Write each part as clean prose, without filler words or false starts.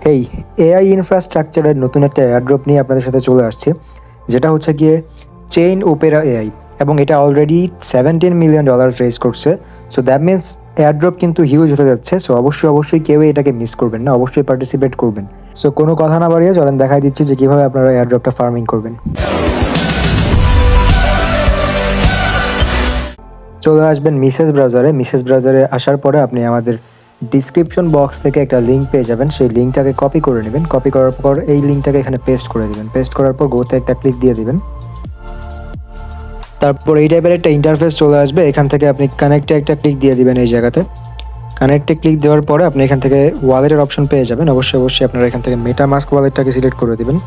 হেই, AI ইনফ্রাস্ট্রাকচারের নতুন একটা airdrop নিয়ে আপনাদের সাথে চলে আসছে, যেটা হচ্ছে গিয়ে চেইন ওপেরা এআই, এবং এটা অলরেডি $17 মিলিয়ন রেজ করছে। সো দ্যাট মিনস এয়ারড্রপ কিন্তু হিউজ হতে যাচ্ছে। সো অবশ্যই কেউই এটাকে মিস করবেন না, অবশ্যই পার্টিসিপেট করবেন। সো কোনো কথা না বাড়িয়ে চলেন দেখাই দিচ্ছি যে কীভাবে আপনারা এয়ারড্রপটা ফার্মিং করবেন। চলে আসবেন মিসেস ব্রাউজারে আসার পরে আপনি আমাদের ডিসক্রিপশন বক্স থেকে একটা লিঙ্ক পেয়ে যাবেন। সেই লিঙ্কটাকে কপি করে নেবেন। কপি করার পর এই লিঙ্কটাকে এখানে পেস্ট করে দেবেন। পেস্ট করার পর গোতে একটা ক্লিক দিয়ে দিবেন। তারপর এই টাইপের একটা ইন্টারফেস চলে আসবে। এখান থেকে আপনি কানেক্টে একটা ক্লিক দিয়ে দিবেন। এই জায়গাতে কানেক্টে ক্লিক দেওয়ার পরে আপনি এখান থেকে ওয়ালেটের অপশন পেয়ে যাবেন। অবশ্যই আপনারা এখান থেকে মেটামাস্ক ওয়ালেটটাকে সিলেক্ট করে দেবেন।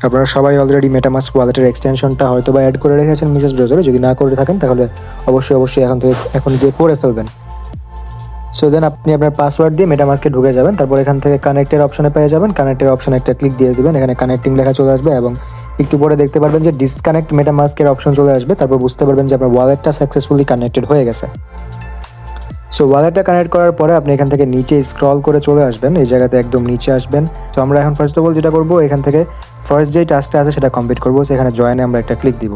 আপনারা সবাই অলরেডি মেটামাস্ক ওয়ালেটের এক্সটেনশনটা হয়তো বা অ্যাড করে রেখেছেন মিসেস ব্রাউজারে। যদি না করে থাকেন তাহলে অবশ্যই এখন গিয়ে করে ফেলবেন। সো দেন আপনি আপনার পাসওয়ার্ড দিয়ে মেটামাস্কে ঢুকে যাবেন। তারপর এখান থেকে কানেক্টের অপশনে পেয়ে যাবেন। কানেক্টের অপশনে একটা ক্লিক দিয়ে দিবেন। এখানে কানেক্টিং লেখা চলে আসবে এবং একটু পরে দেখতে পারবেন যে ডিসকানেক্ট মেটামাস্কের অপশন চলে আসবে। তারপর বুঝতে পারবেন যে আপনার ওয়ালেটটা সাকসেসফুলি কানেক্টেড হয়ে গেছে। সো ওয়ালেটটা কানেক্ট করার পরে আপনি এখান থেকে নিচে স্ক্রল করে চলে আসবেন। এই জায়গাতে একদম নিচে আসবেন। তো আমরা এখন ফার্স্ট অফ অল যেটা করবো, এখান থেকে ফার্স্ট যেই টাস্কটা আছে সেটা কমপ্লিট করবো। সো এখানে জয়েনে আমরা একটা ক্লিক দিব।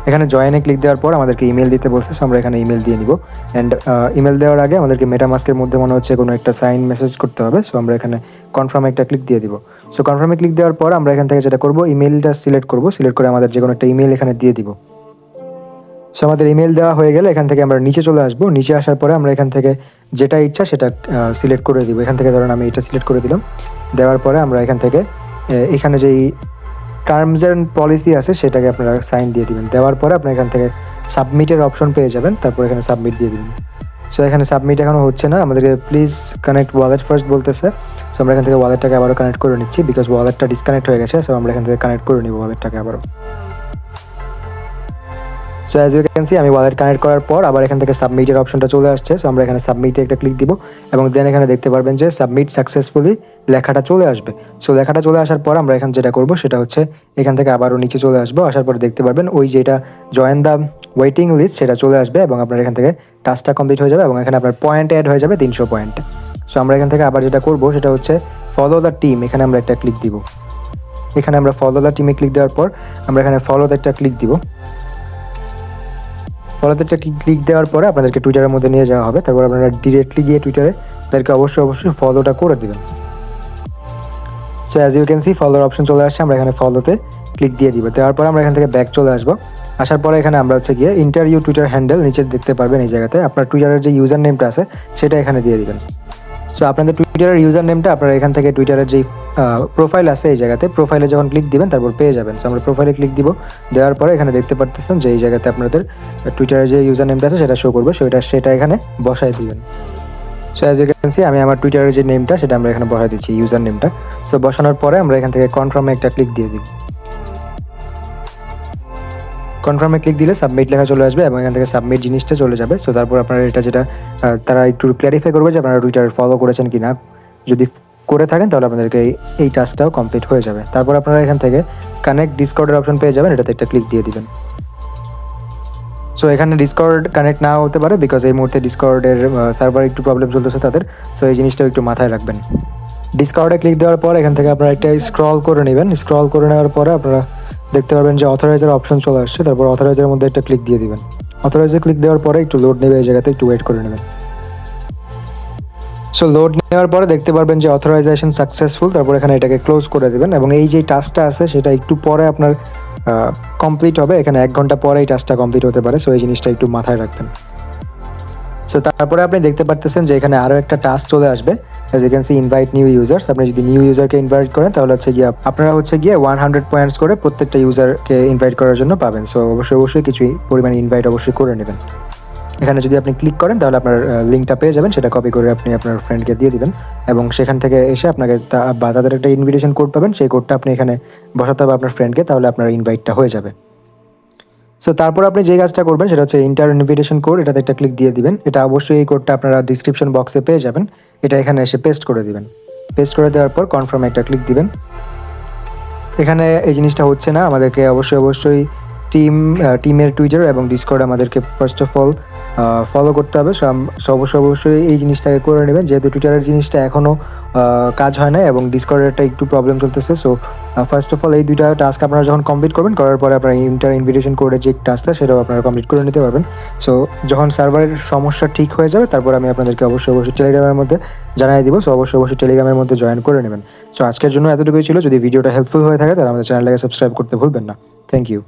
এখানে জয়েনে ক্লিক দেওয়ার পর আমাদেরকে ইমেল দিতে বলছে। সো আমরা এখানে ইমেল দিয়ে নিব। অ্যান্ড ইমেল দেওয়ার আগে আমাদেরকে মেটামাস্কের মধ্যে মনে হচ্ছে কোনো একটা সাইন মেসেজ করতে হবে। সো আমরা এখানে কনফার্মে একটা ক্লিক দিয়ে দিব। সো কনফার্মে ক্লিক দেওয়ার পর আমরা এখান থেকে যেটা করবো, ইমেলটা সিলেক্ট করবো। সিলেক্ট করে আমাদের যে কোনো একটা ইমেল এখানে দিয়ে দিব। সো আমাদের ইমেল দেওয়া হয়ে গেলে এখান থেকে আমরা নিচে চলে আসবো। নিচে আসার পরে আমরা এখান থেকে যেটা ইচ্ছা সেটা সিলেক্ট করে দিব। এখান থেকে ধরুন আমি এটা সিলেক্ট করে দিলাম। দেওয়ার পরে আমরা এখান থেকে এখানে যেই টার্মস অ্যান্ড পলিসি আছে সেটাকে আপনারা সাইন দিয়ে দিবেন। দেওয়ার পরে আপনি এখান থেকে সাবমিটের অপশন পেয়ে যাবেন। তারপর এখানে সাবমিট দিয়ে দিবেন। সো এখানে সাবমিট এখনও হচ্ছে না, আমাদেরকে প্লিজ কানেক্ট ওয়ালেট ফার্স্ট বলতেছে। সো আমরা এখান থেকে ওয়ালেটটাকে আবারও কানেক্ট করে নিচ্ছি, বিকজ ওয়ালেটটা ডিসকানেক্ট হয়ে গেছে। সো আমরা এখান থেকে কানেক্ট করে নিব ওয়ালেটটাকে আবারও। So as you can see আমি ওয়ালেট কানেক্ট করার পর আবার এখান থেকে সাবমিটের অপশনটা চলে আসছে। সো আমরা এখানে সাবমিটে একটা ক্লিক দিব এবং দেন এখানে দেখতে পারবেন যে সাবমিট সাকসেসফুলি লেখাটা চলে আসবে। সো লেখাটা চলে আসার পর আমরা এখানে যেটা করবো সেটা হচ্ছে এখান থেকে আবারও নিচে চলে আসবো। আসার পরে দেখতে পারবেন ওই যেটা জয়েন দ্য ওয়েটিং লিস্ট সেটা চলে আসবে এবং আপনার এখান থেকে টাস্কটা কমপ্লিট হয়ে যাবে এবং এখানে আপনার পয়েন্ট অ্যাড হয়ে যাবে 300 পয়েন্টে। সো আমরা এখান থেকে আবার যেটা করবো সেটা হচ্ছে ফলো দ্য টিম। এখানে আমরা একটা ক্লিক দিব। এখানে আমরা ফলো দ্য টিমে ক্লিক দেওয়ার পর আমরা এখানে ফলোতে একটা ক্লিক দিব। ফলোতে একটা ক্লিক দেওয়ার পরে আপনাদেরকে টুইটারের মধ্যে নিয়ে যাওয়া হবে। তারপর আপনারা ডিরেক্টলি গিয়ে টুইটারে তাদেরকে অবশ্যই ফলোটা করে দেবেন। So as you can see ফলোর অপশন চলে আসছে। আমরা এখানে ফলোতে ক্লিক দিয়ে দিব। দেওয়ার পরে আমরা এখান থেকে ব্যাক চলে আসবো। আসার পরে এখানে আমরা হচ্ছে গিয়ে ইন্টারভিউ টুইটার হ্যান্ডেল নিচে দেখতে পারবেন। এই জায়গাতে আপনার টুইটারের যে ইউজার নেমটা আছে সেটা এখানে দিয়ে দিবেন। সো আপনাদের টুইটারের ইউজার নেমটা আপনারা এখান থেকে টুইটারের যেই প্রোফাইল আছে এই জায়গাতে প্রোফাইলে যখন ক্লিক দিবেন তারপর পেয়ে যাবেন। সো আমরা প্রোফাইলে ক্লিক দিব। দেওয়ার পরে এখানে দেখতে পারতেছেন যে এই জায়গাতে আপনাদের টুইটারের যে ইউজার নেমটা আছে সেটা শো করবে। সেটা এখানে বসায় দিবেন। So as you can see আমি আমার টুইটারের যে নেমটা সেটা আমরা এখানে বসায় দিচ্ছি, ইউজার নেমটা। সো বসানোর পরে আমরা এখান থেকে কনফার্মে একটা ক্লিক দিয়ে দিব। কনফার্মে ক্লিক দিলে সাবমিট লেখা চলে আসবে এবং এখান থেকে সাবমিট জিনিসটা চলে যাবে। সো তারপর আপনারা এটা যেটা তারা একটু ক্ল্যারিফাই করবে যে আপনারা টুইটার ফলো করেছেন কি না। যদি করে থাকেন তাহলে আপনাদেরকে এই টাস্কটাও কমপ্লিট হয়ে যাবে। তারপর আপনারা এখান থেকে কানেক্ট ডিসকর্ডের অপশন পেয়ে যাবেন। এটাতে একটা ক্লিক দিয়ে দিবেন। সো এখানে ডিসকর্ড কানেক্ট না হতে পারে, বিকজ এই মুহূর্তে ডিসকর্ডের সার্ভার একটু প্রবলেম চলতেছে তাদের। সো এই জিনিসটাও একটু মাথায় রাখবেন। ডিসকর্ডে ক্লিক দেওয়ার পর এখান থেকে আপনারা একটা স্ক্রল করে নেবেন। স্ক্রল করে নেওয়ার পরে আপনারা দেখতে পারবেন যে অথরাইজের অপশন চলে আসছে। তারপর অথরাইজের মধ্যে একটা ক্লিক দিয়ে দিবেন। অথরাইজে ক্লিক দেওয়ার পরে একটু লোড নেবে, এই জায়গাতে একটু ওয়েট করে নেবেন। সো লোড নেওয়ার পরে দেখতে পারবেন যে অথরাইজেশন সাকসেসফুল। তারপর এখানে এটাকে ক্লোজ করে দেবেন এবং এই যে টাস্কটা আছে সেটা একটু পরে আপনার কমপ্লিট হবে। এখানে 1 ঘন্টা পরে এই টাস্কটা কমপ্লিট হতে পারে। সো এই জিনিসটা একটু মাথায় রাখবেন। সো তারপরে আপনি দেখতে পারতেছেন যে এখানে আরও একটা টাস্ক চলে আসবে। As you can see invite new users. আপনি যদি নিউ ইউজারকে ইনভাইট করেন তাহলে হচ্ছে গিয়ে আপনারা হচ্ছে গিয়ে 100 পয়েন্টস করে প্রত্যেকটা ইউজারকে ইনভাইট করার জন্য পাবেন। সো অবশ্যই কিছু পরিমাণ ইনভাইট অবশ্যই করে নেবেন। এখানে যদি আপনি ক্লিক করেন তাহলে আপনার লিঙ্কটা পেয়ে যাবেন। সেটা কপি করে আপনি আপনার ফ্রেন্ডকে দিয়ে দিবেন এবং সেখান থেকে এসে আপনাকে তাদের একটা ইনভিটেশন কোড পাবেন। সেই কোডটা আপনি এখানে বসাতে হবে আপনার ফ্রেন্ডকে, তাহলে আপনার ইনভাইটটা হয়ে যাবে। সো তারপর আপনি যে কাজটা করবেন সেটা হচ্ছে ইন্টার ইনভিটেশন কোড। এটাতে একটা ক্লিক দিয়ে দিবেন। এটা অবশ্যই এই কোডটা আপনারা ডিসক্রিপশন বক্সে পেয়ে যাবেন। এটা এখানে এসে পেস্ট করে দিবেন। পেস্ট করে দেওয়ার পর কনফার্মে একটা ক্লিক দিবেন। এখানে এই জিনিসটা হচ্ছে না, আমাদেরকে অবশ্যই টিমের টুইটার এবং ডিসকর্ড আমাদেরকে ফার্স্ট অফ অল ফলো করতে হবে। অবশ্যই এই জিনিসটাকে করে নেবেন, যেহেতু টুইটারের জিনিসটা এখনও কাজ হয় না এবং ডিসকর্ডেরটা একটু প্রবলেম চলতেছে। সো ফার্স্ট অফ অল এই দুইটা টাস্ক আপনারা যখন কমপ্লিট করবেন, করার পরে আপনার ইনভিটেশন কোডের যে টাস্কটা সেটাও আপনারা কমপ্লিট করে নিতে পারবেন। সো যখন সার্ভারের সমস্যা ঠিক হয়ে যাবে, তারপর আমি আপনাদেরকে অবশ্যই টেলিগ্রামের মধ্যে জানিয়ে দিব। সো অবশ্যই টেলিগ্রামের মধ্যে জয়েন করে নেবেন। সো আজকের জন্য এতটুকুই ছিল। যদি ভিডিওটা হেল্পফুল হয়ে থাকে তাহলে আমাদের চ্যানেলটাকে সাবস্ক্রাইব করতে ভুলবেন না। Thank you.